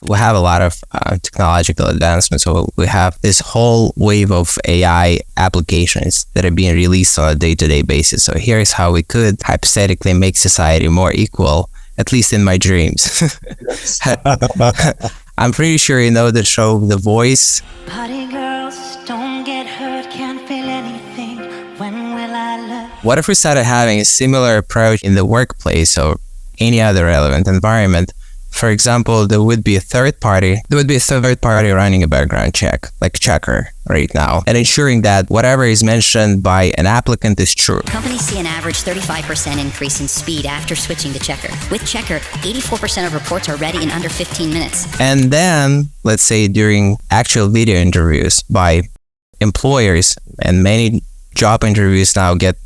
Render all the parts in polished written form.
We have a lot of technological advancements. So we have this whole wave of AI applications that are being released on a day-to-day basis. So here's how we could hypothetically make society more equal, at least in my dreams. I'm pretty sure you know the show The Voice. Party girls, don't get hurt, can't feel anything. When will I learn? What if we started having a similar approach in the workplace or any other relevant environment? For example, there would be a third party running a background check, like Checker right now, and ensuring that whatever is mentioned by an applicant is true. Companies see an average 35% increase in speed after switching to Checker. With Checker, 84% of reports are ready in under 15 minutes. And then, let's say during actual video interviews by employers, and many job interviews now get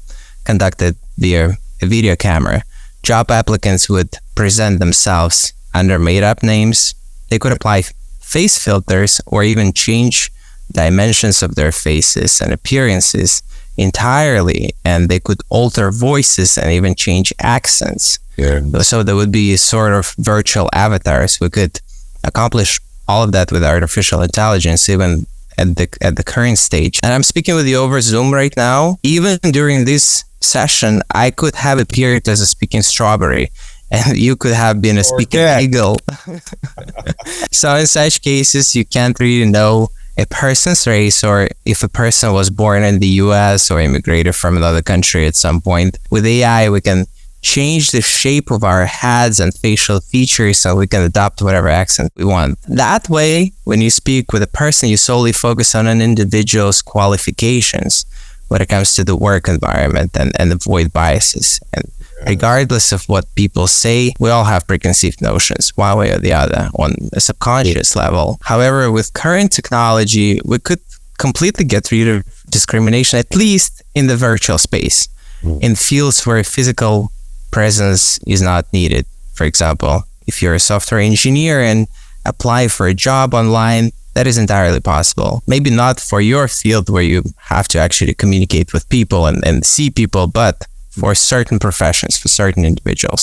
conducted via a video camera, job applicants would present themselves under made-up names. They could apply face filters or even change dimensions of their faces and appearances entirely, and they could alter voices and even change accents. Yeah. So there would be sort of virtual avatars. We could accomplish all of that with artificial intelligence, even at the current stage. And I'm speaking with you over Zoom right now. Even during this session, I could have appeared as a speaking strawberry, and you could have been a speaking eagle. So in such cases, you can't really know a person's race, or if a person was born in the US or immigrated from another country at some point. With AI, we can change the shape of our heads and facial features so we can adopt whatever accent we want. That way, when you speak with a person, you solely focus on an individual's qualifications when it comes to the work environment and avoid biases. And regardless of what people say, we all have preconceived notions one way or the other on a subconscious level. However, with current technology, we could completely get rid of discrimination, at least in the virtual space, in fields where physical presence is not needed. For example, if you're a software engineer and apply for a job online, that is entirely possible. Maybe not for your field where you have to actually communicate with people and see people, but for certain professions, for certain individuals.